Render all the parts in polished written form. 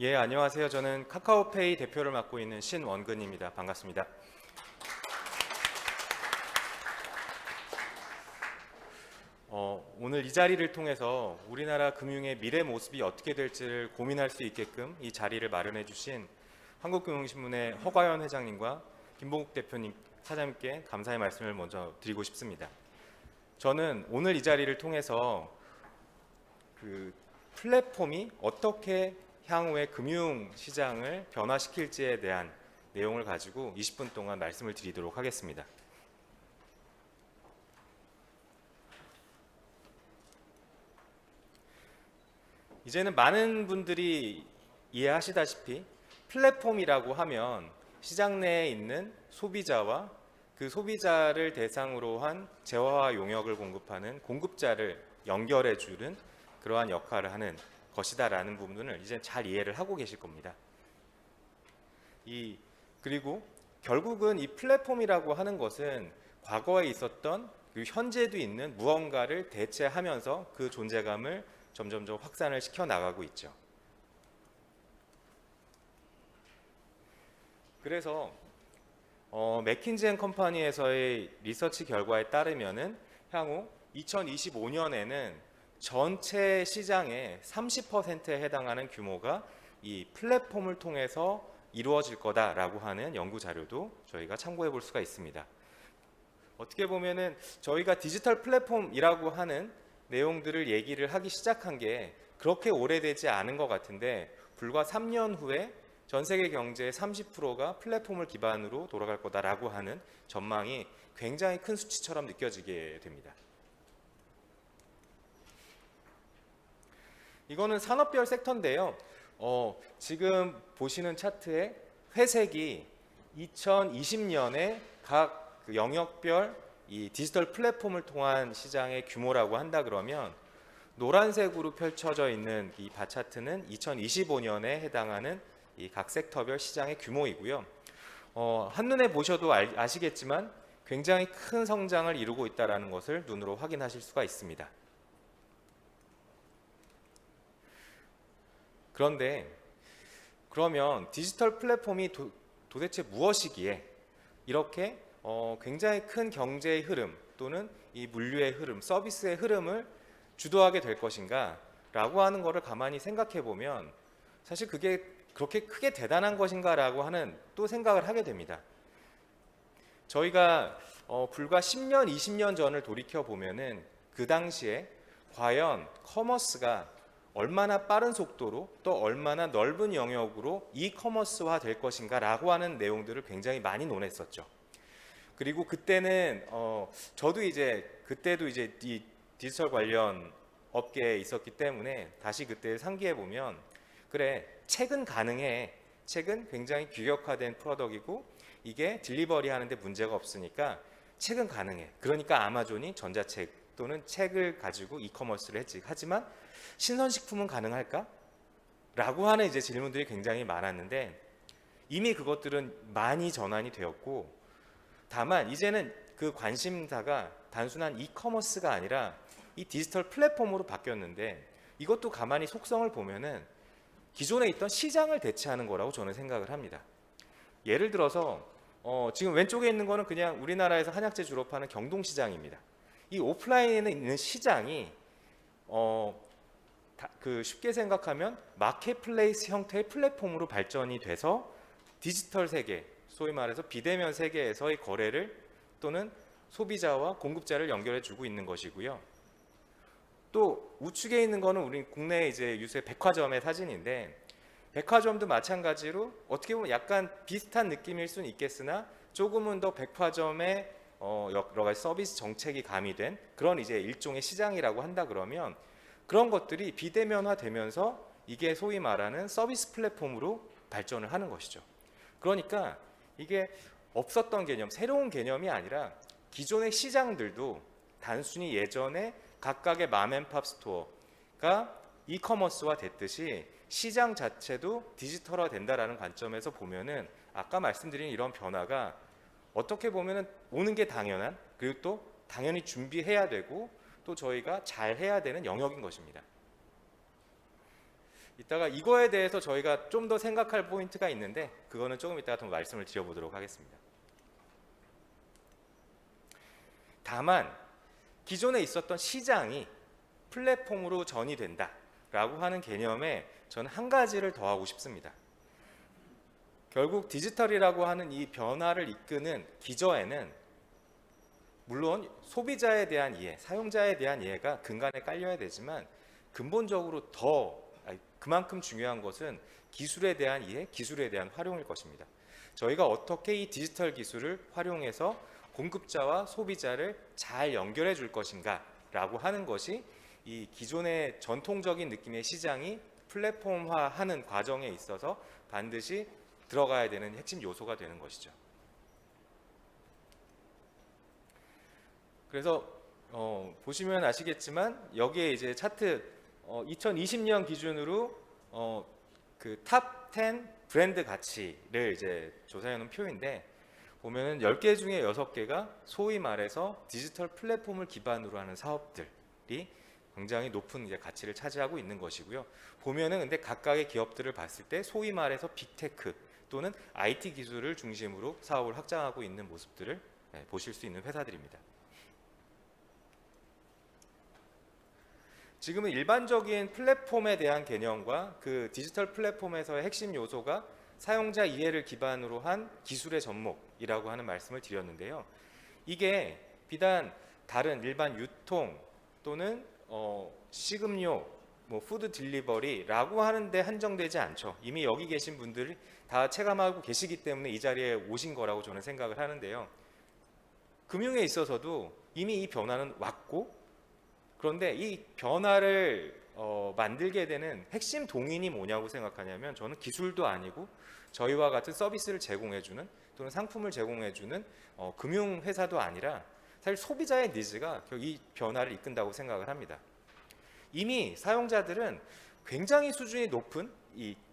예, 안녕하세요. 저는 카카오페이 대표를 맡고 있는 신원근입니다. 반갑습니다. 오늘 이 자리를 통해서 우리나라 금융의 미래 모습이 어떻게 될지를 고민할 수 있게끔 이 자리를 마련해 주신 한국금융신문의 허가연 회장님과 김봉국 대표님, 사장님께 감사의 말씀을 먼저 드리고 싶습니다. 저는 오늘 이 자리를 통해서 그 플랫폼이 어떻게 향후에 금융시장을 변화시킬지에 대한 내용을 가지고 20분 동안 말씀을 드리도록 하겠습니다. 이제는 많은 분들이 이해하시다시피 플랫폼이라고 하면 시장 내에 있는 소비자와 그 소비자를 대상으로 한 재화와 용역을 공급하는 공급자를 연결해 주는 그러한 역할을 하는 것이다라는 부분을 이제 잘 이해를 하고 계실 겁니다. 그리고 결국은 이 플랫폼이라고 하는 것은 과거에 있었던 그리고 현재도 있는 무언가를 대체하면서 그 존재감을 점점점 확산을 시켜 나가고 있죠. 그래서 맥킨지&컴퍼니에서의 리서치 결과에 따르면은 향후 2025년에는 전체 시장의 30%에 해당하는 규모가 이 플랫폼을 통해서 이루어질 거다라고 하는 연구 자료도 저희가 참고해 볼 수가 있습니다. 어떻게 보면은 저희가 디지털 플랫폼이라고 하는 내용들을 얘기를 하기 시작한 게 그렇게 오래되지 않은 것 같은데 불과 3년 후에 전 세계 경제의 30%가 플랫폼을 기반으로 돌아갈 거다라고 하는 전망이 굉장히 큰 수치처럼 느껴지게 됩니다. 이거는 산업별 섹터인데요. 지금 보시는 차트에 회색이 2020년에 각 그 영역별 이 디지털 플랫폼을 통한 시장의 규모라고 한다 그러면 노란색으로 펼쳐져 있는 이 바 차트는 2025년에 해당하는 이 각 섹터별 시장의 규모이고요. 한눈에 보셔도 아시겠지만 굉장히 큰 성장을 이루고 있다는 것을 눈으로 확인하실 수가 있습니다. 그런데 그러면 디지털 플랫폼이 도대체 무엇이기에 이렇게 굉장히 큰 경제의 흐름 또는 이 물류의 흐름, 서비스의 흐름을 주도하게 될 것인가 라고 하는 것을 가만히 생각해 보면 사실 그게 그렇게 크게 대단한 것인가 라고 하는 또 생각을 하게 됩니다. 저희가 불과 10년, 20년 전을 돌이켜 보면은 그 당시에 과연 커머스가 얼마나 빠른 속도로 또 얼마나 넓은 영역으로 이커머스화 될 것인가 라고 하는 내용들을 굉장히 많이 논했었죠. 그리고 그때는 저도 그때도 이 디지털 관련 업계에 있었기 때문에 다시 그때 상기해 보면 그래, 책은 가능해. 책은 굉장히 규격화된 프로덕트이고 이게 딜리버리 하는데 문제가 없으니까 책은 가능해. 그러니까 아마존이 전자책 또는 책을 가지고 이커머스를 했지. 하지만 신선식품은 가능할까? 라고 하는 이제 질문들이 굉장히 많았는데 이미 그것들은 많이 전환이 되었고 다만 이제는 그 관심사가 단순한 이커머스가 아니라 이 디지털 플랫폼으로 바뀌었는데 이것도 가만히 속성을 보면은 기존에 있던 시장을 대체하는 거라고 저는 생각을 합니다. 예를 들어서 지금 왼쪽에 있는 거는 그냥 우리나라에서 한약재 졸업하는 경동시장입니다. 이 오프라인에 있는 시장이 쉽게 생각하면 마켓플레이스 형태의 플랫폼으로 발전이 돼서 디지털 세계, 소위 말해서 비대면 세계에서의 거래를 또는 소비자와 공급자를 연결해 주고 있는 것이고요. 또 우측에 있는 거는 우리 국내 이제 유수의 백화점의 사진인데 백화점도 마찬가지로 어떻게 보면 약간 비슷한 느낌일 수는 있겠으나 조금은 더 백화점의 여러 가지 서비스 정책이 가미된 그런 이제 일종의 시장이라고 한다 그러면 그런 것들이 비대면화 되면서 이게 소위 말하는 서비스 플랫폼으로 발전을 하는 것이죠. 그러니까 이게 없었던 개념, 새로운 개념이 아니라 기존의 시장들도 단순히 예전에 각각의 맘앤팝 스토어가 이커머스화 됐듯이 시장 자체도 디지털화 된다라는 관점에서 보면은 아까 말씀드린 이런 변화가 어떻게 보면은 오는 게 당연한 그리고 또 당연히 준비해야 되고 또 저희가 잘 해야 되는 영역인 것입니다. 이따가 이거에 대해서 저희가 좀 더 생각할 포인트가 있는데 그거는 조금 이따가 더 말씀을 드려보도록 하겠습니다. 다만 기존에 있었던 시장이 플랫폼으로 전이된다라고 하는 개념에 저는 한 가지를 더하고 싶습니다. 결국 디지털이라고 하는 이 변화를 이끄는 기저에는 물론 소비자에 대한 이해, 사용자에 대한 이해가 근간에 깔려야 되지만 근본적으로 그만큼 중요한 것은 기술에 대한 이해, 기술에 대한 활용일 것입니다. 저희가 어떻게 이 디지털 기술을 활용해서 공급자와 소비자를 잘 연결해 줄 것인가 라고 하는 것이 이 기존의 전통적인 느낌의 시장이 플랫폼화하는 과정에 있어서 반드시 들어가야 되는 핵심 요소가 되는 것이죠. 그래서 보시면 아시겠지만 여기에 이제 차트 2020년 기준으로 그 탑 10 브랜드 가치를 이제 조사해 놓은 표인데 보면은 10개 중에 6개가 소위 말해서 디지털 플랫폼을 기반으로 하는 사업들이 굉장히 높은 이제 가치를 차지하고 있는 것이고요. 보면은 근데 각각의 기업들을 봤을 때 소위 말해서 빅테크 또는 IT 기술을 중심으로 사업을 확장하고 있는 모습들을 보실 수 있는 회사들입니다. 지금은 일반적인 플랫폼에 대한 개념과 그 디지털 플랫폼에서의 핵심 요소가 사용자 이해를 기반으로 한 기술의 접목이라고 하는 말씀을 드렸는데요. 이게 비단 다른 일반 유통 또는 식음료, 푸드 딜리버리라고 하는데 한정되지 않죠. 이미 여기 계신 분들이 다 체감하고 계시기 때문에 이 자리에 오신 거라고 저는 생각을 하는데요. 금융에 있어서도 이미 이 변화는 왔고 그런데 이 변화를 만들게 되는 핵심 동인이 뭐냐고 생각하냐면 저는 기술도 아니고 저희와 같은 서비스를 제공해주는 또는 상품을 제공해주는 금융회사도 아니라 사실 소비자의 니즈가 이 변화를 이끈다고 생각을 합니다. 이미 사용자들은 굉장히 수준이 높은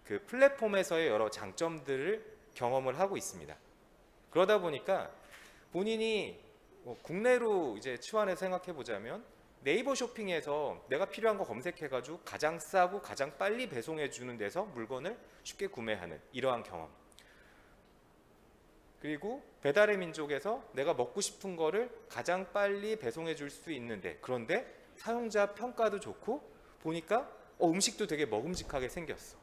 그 플랫폼에서의 여러 장점들을 경험을 하고 있습니다. 그러다 보니까 본인이 국내로 이제 치환해서 생각해 보자면 네이버 쇼핑에서 내가 필요한 거 검색해가지고 가장 싸고 가장 빨리 배송해 주는 데서 물건을 쉽게 구매하는 이러한 경험. 그리고 배달의 민족에서 내가 먹고 싶은 거를 가장 빨리 배송해 줄 수 있는데 그런데 사용자 평가도 좋고 보니까 음식도 되게 먹음직하게 생겼어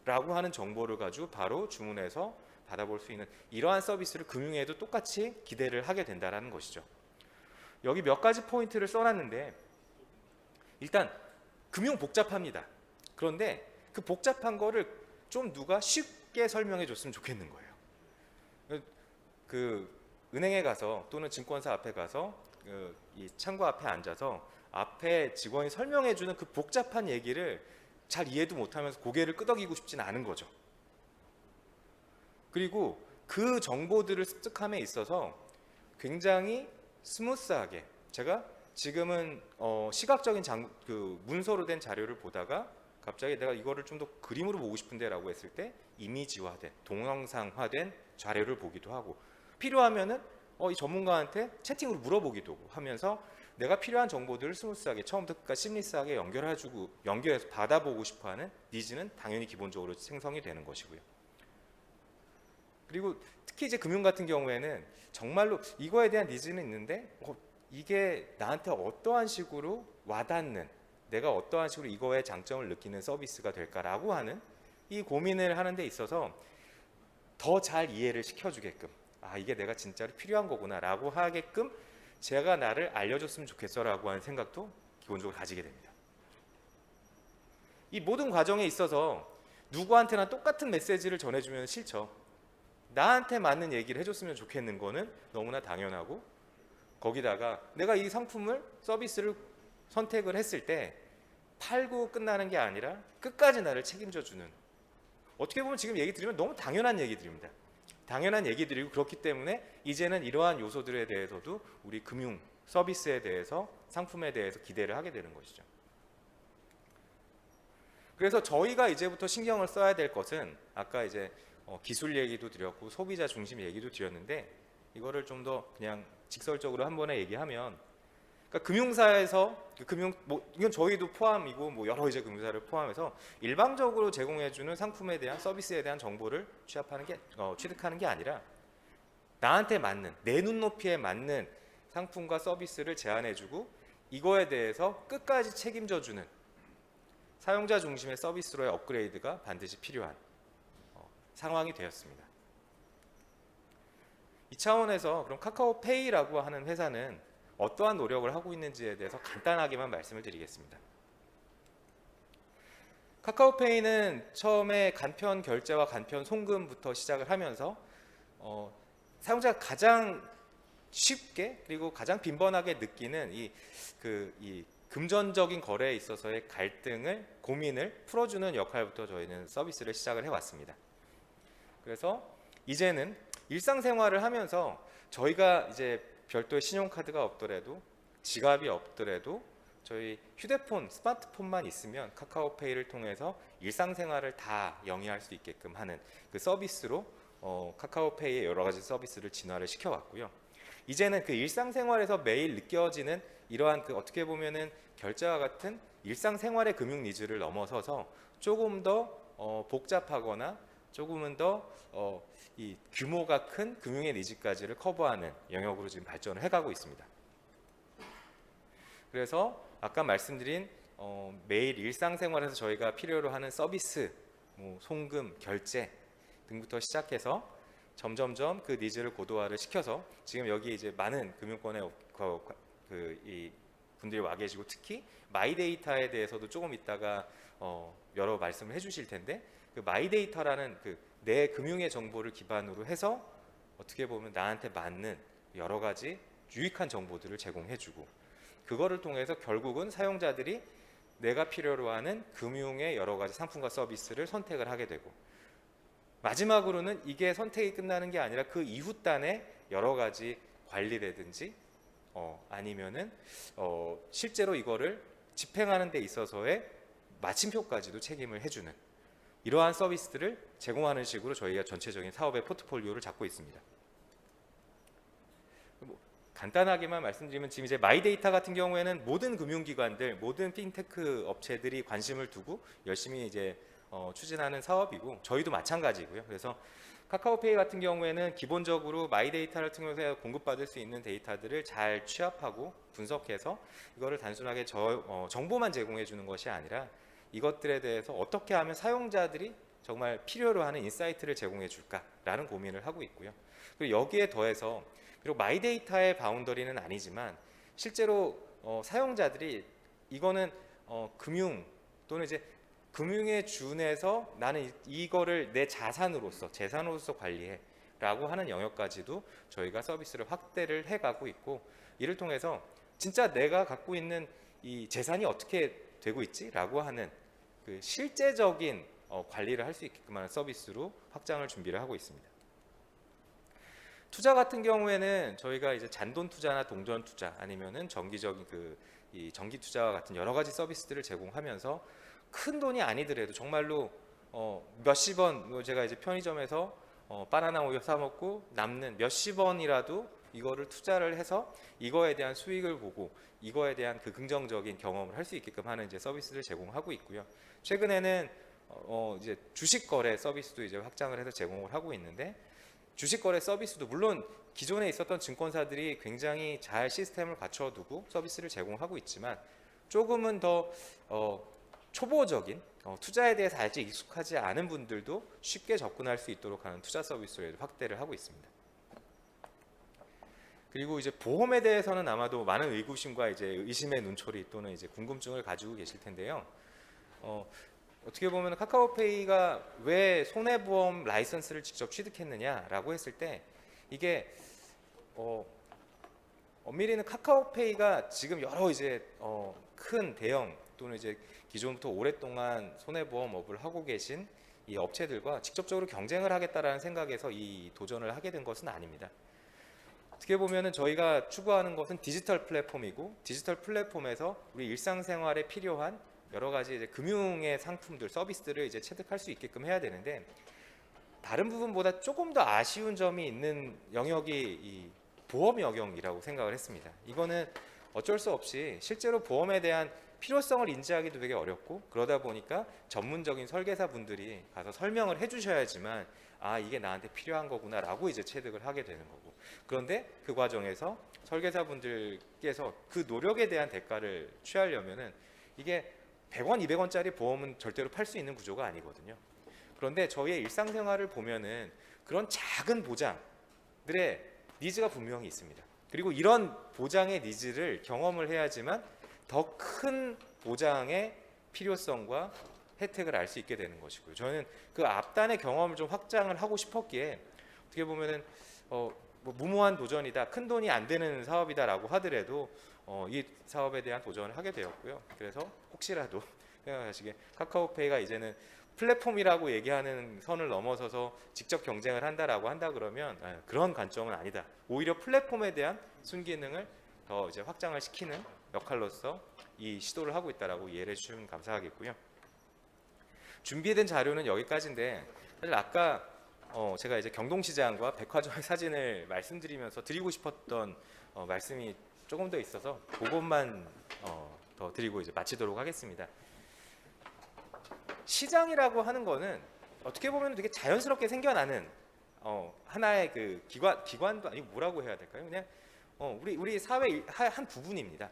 라고 하는 정보를 가지고 바로 주문해서 받아볼 수 있는 이러한 서비스를 금융에도 똑같이 기대를 하게 된다는 것이죠. 여기 몇 가지 포인트를 써놨는데 일단 금융 복잡합니다. 그런데 그 복잡한 거를 좀 누가 쉽게 설명해 줬으면 좋겠는 거예요. 그 은행에 가서 또는 증권사 앞에 가서 이 창구 앞에 앉아서 앞에 직원이 설명해 주는 그 복잡한 얘기를 잘 이해도 못하면서 고개를 끄덕이고 싶지는 않은 거죠. 그리고 그 정보들을 습득함에 있어서 굉장히 스무스하게 제가 지금은 시각적인 그 문서로 된 자료를 보다가 갑자기 내가 이거를 좀 더 그림으로 보고 싶은데 라고 했을 때 이미지화된 동영상화된 자료를 보기도 하고 필요하면은 이 전문가한테 채팅으로 물어보기도 하면서 내가 필요한 정보들을 스무스하게 처음부터 끝까지 심리스하게 연결해서 받아보고 싶어하는 니즈는 당연히 기본적으로 생성이 되는 것이고요. 그리고 특히 이제 금융 같은 경우에는 정말로 이거에 대한 니즈는 있는데 이게 나한테 어떠한 식으로 와닿는 내가 어떠한 식으로 이거의 장점을 느끼는 서비스가 될까라고 하는 이 고민을 하는 데 있어서 더 잘 이해를 시켜주게끔 이게 내가 진짜로 필요한 거구나 라고 하게끔 제가 나를 알려줬으면 좋겠어 라고 하는 생각도 기본적으로 가지게 됩니다. 이 모든 과정에 있어서 누구한테나 똑같은 메시지를 전해주면 싫죠. 나한테 맞는 얘기를 해줬으면 좋겠는 거는 너무나 당연하고 거기다가 내가 이 상품을 서비스를 선택을 했을 때 팔고 끝나는 게 아니라 끝까지 나를 책임져주는 어떻게 보면 지금 얘기 드리면 너무 당연한 얘기들입니다. 당연한 얘기들이고 그렇기 때문에 이제는 이러한 요소들에 대해서도 우리 금융 서비스에 대해서 상품에 대해서 기대를 하게 되는 것이죠. 그래서 저희가 이제부터 신경을 써야 될 것은 아까 이제 기술 얘기도 드렸고 소비자 중심 얘기도 드렸는데 이거를 좀 더 그냥 직설적으로 한 번에 얘기하면 그러니까 금융사에서 이건 저희도 포함이고 여러 이제 금융사를 포함해서 일방적으로 제공해주는 상품에 대한 서비스에 대한 정보를 취득하는 게 아니라 나한테 맞는 내 눈높이에 맞는 상품과 서비스를 제안해주고 이거에 대해서 끝까지 책임져주는 사용자 중심의 서비스로의 업그레이드가 반드시 필요한 상황이 되었습니다. 이 차원에서 그럼 카카오페이라고 하는 회사는 어떠한 노력을 하고 있는지에 대해서 간단하게만 말씀을 드리겠습니다. 카카오페이는 처음에 간편 결제와 간편 송금부터 시작을 하면서 사용자가 가장 쉽게 그리고 가장 빈번하게 느끼는 이 금전적인 거래에 있어서의 갈등을 고민을 풀어주는 역할부터 저희는 서비스를 시작을 해왔습니다. 그래서 이제는 일상생활을 하면서 저희가 이제 별도의 신용카드가 없더라도 지갑이 없더라도 저희 휴대폰, 스마트폰만 있으면 카카오페이를 통해서 일상생활을 다 영위할 수 있게끔 하는 그 서비스로 카카오페이의 여러 가지 서비스를 진화를 시켜왔고요. 이제는 그 일상생활에서 매일 느껴지는 이러한 어떻게 보면은 결제와 같은 일상생활의 금융 니즈를 넘어서서 조금 더 복잡하거나 조금은 더 이 규모가 큰 금융의 니즈까지를 커버하는 영역으로 지금 발전을 해가고 있습니다. 그래서 아까 말씀드린 매일 일상생활에서 저희가 필요로 하는 서비스, 송금, 결제 등부터 시작해서 점점점 그 니즈를 고도화를 시켜서 지금 여기 이제 많은 금융권의 이 분들이 와 계시고 특히 마이데이터에 대해서도 조금 있다가 여러 말씀을 해주실 텐데 그 마이데이터라는 내 금융의 정보를 기반으로 해서 어떻게 보면 나한테 맞는 여러 가지 유익한 정보들을 제공해주고 그거를 통해서 결국은 사용자들이 내가 필요로 하는 금융의 여러 가지 상품과 서비스를 선택을 하게 되고 마지막으로는 이게 선택이 끝나는 게 아니라 그 이후 단에 여러 가지 관리라든지 아니면은 실제로 이거를 집행하는 데 있어서의 마침표까지도 책임을 해주는 이러한 서비스들을 제공하는 식으로 저희가 전체적인 사업의 포트폴리오를 잡고 있습니다. 간단하게만 말씀드리면 지금 이제 마이데이터 같은 경우에는 모든 금융기관들, 모든 핀테크 업체들이 관심을 두고 열심히 이제 추진하는 사업이고 저희도 마찬가지고요. 그래서 카카오페이 같은 경우에는 기본적으로 마이데이터를 통해서 공급받을 수 있는 데이터들을 잘 취합하고 분석해서 이거를 단순하게 정보만 제공해 주는 것이 아니라 이것들에 대해서 어떻게 하면 사용자들이 정말 필요로 하는 인사이트를 제공해 줄까라는 고민을 하고 있고요. 그리고 여기에 더해서 그리고 마이데이터의 바운더리는 아니지만 실제로 사용자들이 이거는 금융 또는 이제 금융에 준해서 나는 이거를 내 재산으로서 관리해 라고 하는 영역까지도 저희가 서비스를 확대를 해가고 있고 이를 통해서 진짜 내가 갖고 있는 이 재산이 어떻게 되고 있지? 라고 하는 그 실제적인 관리를 할 수 있게끔 하는 서비스로 확장을 준비를 하고 있습니다. 투자 같은 경우에는 저희가 이제 잔돈 투자나 동전 투자 아니면은 정기적인 이 정기 투자와 같은 여러 가지 서비스들을 제공하면서 큰 돈이 아니더라도 정말로 몇십 원 제가 이제 편의점에서 바나나 우유 사 먹고 남는 몇십 원이라도 이거를 투자를 해서 이거에 대한 수익을 보고 이거에 대한 그 긍정적인 경험을 할 수 있게끔 하는 이제 서비스를 제공하고 있고요. 최근에는 이제 주식 거래 서비스도 이제 확장을 해서 제공을 하고 있는데 주식 거래 서비스도 물론 기존에 있었던 증권사들이 굉장히 잘 시스템을 갖춰두고 서비스를 제공하고 있지만 조금은 더 초보적인 투자에 대해서 아직 익숙하지 않은 분들도 쉽게 접근할 수 있도록 하는 투자 서비스를 확대를 하고 있습니다. 그리고 이제 보험에 대해서는 아마도 많은 의구심과 이제 의심의 눈초리 또는 이제 궁금증을 가지고 계실 텐데요. 어떻게 보면 카카오페이가 왜 손해보험 라이선스를 직접 취득했느냐라고 했을 때 이게 엄밀히는 카카오페이가 지금 여러 이제 큰 대형 또는 이제 기존부터 오랫동안 손해보험업을 하고 계신 이 업체들과 직접적으로 경쟁을 하겠다라는 생각에서 이 도전을 하게 된 것은 아닙니다. 어떻게 보면은 저희가 추구하는 것은 디지털 플랫폼이고 디지털 플랫폼에서 우리 일상생활에 필요한 여러 가지 이제 금융의 상품들, 서비스들을 이제 체득할 수 있게끔 해야 되는데 다른 부분보다 조금 더 아쉬운 점이 있는 영역이 이 보험 영역이라고 생각을 했습니다. 이거는 어쩔 수 없이 실제로 보험에 대한 필요성을 인지하기도 되게 어렵고, 그러다 보니까 전문적인 설계사 분들이 가서 설명을 해주셔야지만 아, 이게 나한테 필요한 거구나라고 이제 체득을 하게 되는 거고, 그런데 그 과정에서 설계사 분들께서 그 노력에 대한 대가를 취하려면은 이게 100원, 200원짜리 보험은 절대로 팔 수 있는 구조가 아니거든요. 그런데 저희의 일상생활을 보면은 그런 작은 보장들의 니즈가 분명히 있습니다. 그리고 이런 보장의 니즈를 경험을 해야지만 더 큰 보장의 필요성과 혜택을 알 수 있게 되는 것이고요. 저는 그 앞단의 경험을 좀 확장을 하고 싶었기에, 어떻게 보면은 뭐 무모한 도전이다, 큰 돈이 안 되는 사업이다라고 하더라도 이 사업에 대한 도전을 하게 되었고요. 그래서 혹시라도 생각하시기에 카카오페이가 이제는 플랫폼이라고 얘기하는 선을 넘어서서 직접 경쟁을 한다라고 한다 그러면 그런 관점은 아니다. 오히려 플랫폼에 대한 순기능을 더 이제 확장을 시키는 역할로서 이 시도를 하고 있다라고 이해해 주시면 감사하겠고요. 준비된 자료는 여기까지인데, 사실 아까 제가 이제 경동시장과 백화점의 사진을 말씀드리면서 드리고 싶었던 말씀이 조금 더 있어서 그것만 더 드리고 이제 마치도록 하겠습니다. 시장이라고 하는 거는 어떻게 보면 되게 자연스럽게 생겨나는 하나의 그 기관도 아니고 뭐라고 해야 될까요? 그냥 우리 사회의 한 부분입니다.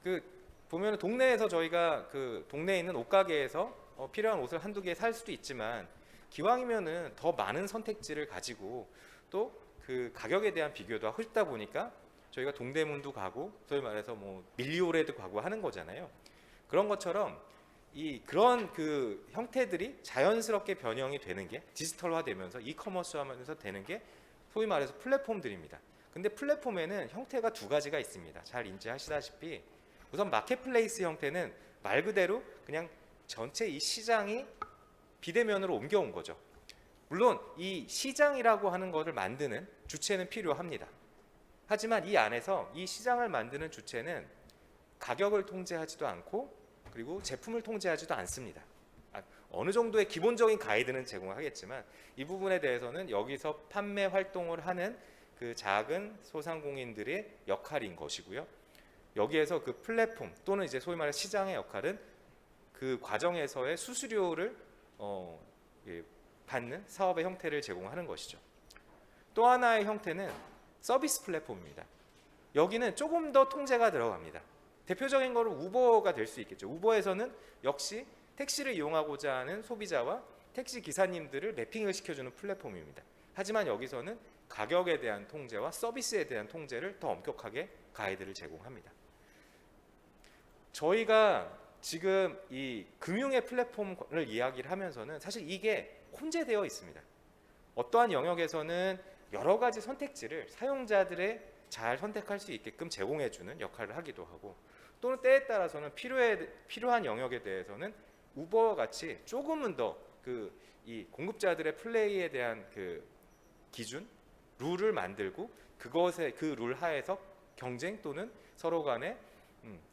그 보면 동네에서 저희가 그 동네에 있는 옷가게에서 필요한 옷을 한두 개 살 수도 있지만, 기왕이면은 더 많은 선택지를 가지고 또 그 가격에 대한 비교도 하다 보니까 저희가 동대문도 가고, 소위 말해서 뭐 밀리오레도 가고 하는 거잖아요. 그런 것처럼 그런 그 형태들이 자연스럽게 변형이 되는 게 디지털화되면서 이커머스화하면서 되는 게 소위 말해서 플랫폼들입니다. 근데 플랫폼에는 형태가 두 가지가 있습니다. 잘 인지하시다시피, 우선 마켓플레이스 형태는 말 그대로 그냥 전체 이 시장이 비대면으로 옮겨온 거죠. 물론 이 시장이라고 하는 것을 만드는 주체는 필요합니다. 하지만 이 안에서 이 시장을 만드는 주체는 가격을 통제하지도 않고, 그리고 제품을 통제하지도 않습니다. 어느 정도의 기본적인 가이드는 제공하겠지만, 이 부분에 대해서는 여기서 판매 활동을 하는 그 작은 소상공인들의 역할인 것이고요. 여기에서 그 플랫폼 또는 이제 소위 말해 시장의 역할은 그 과정에서의 수수료를 받는 사업의 형태를 제공하는 것이죠. 또 하나의 형태는 서비스 플랫폼입니다. 여기는 조금 더 통제가 들어갑니다. 대표적인 거는 우버가 될 수 있겠죠. 우버에서는 역시 택시를 이용하고자 하는 소비자와 택시 기사님들을 매핑을 시켜주는 플랫폼입니다. 하지만 여기서는 가격에 대한 통제와 서비스에 대한 통제를 더 엄격하게 가이드를 제공합니다. 저희가 지금 이 금융의 플랫폼을 이야기를 하면서는 사실 이게 혼재되어 있습니다. 어떠한 영역에서는 여러 가지 선택지를 사용자들의 잘 선택할 수 있게끔 제공해주는 역할을 하기도 하고, 또는 때에 따라서는 필요한 영역에 대해서는 우버와 같이 조금은 더 이 공급자들의 플레이에 대한 그 기준, 룰을 만들고 그것에 그 룰 하에서 경쟁 또는 서로 간에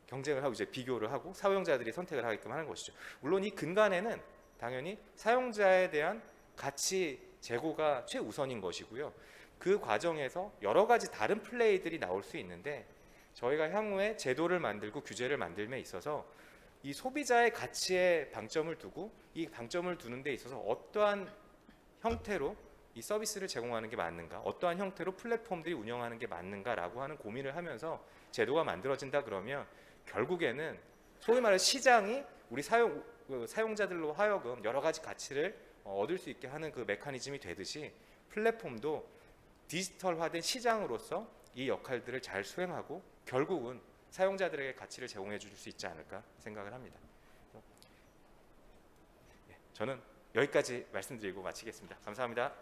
경쟁을 하고 이제 비교를 하고 사용자들이 선택을 하게끔 하는 것이죠. 물론 이 근간에는 당연히 사용자에 대한 가치 제고가 최우선인 것이고요. 그 과정에서 여러 가지 다른 플레이들이 나올 수 있는데, 저희가 향후에 제도를 만들고 규제를 만들m에 있어서 이 소비자의 가치에 방점을 두고 이 방점을 두는 데 있어서 어떠한 형태로 이 서비스를 제공하는 게 맞는가, 어떠한 형태로 플랫폼들이 운영하는 게 맞는가라고 하는 고민을 하면서 제도가 만들어진다 그러면 결국에는 소위 말해 시장이 우리 사용자들로 하여금 여러 가지 가치를 얻을 수 있게 하는 그 메커니즘이 되듯이, 플랫폼도 디지털화된 시장으로서 이 역할들을 잘 수행하고 결국은 사용자들에게 가치를 제공해 줄 수 있지 않을까 생각을 합니다. 저는 여기까지 말씀드리고 마치겠습니다. 감사합니다.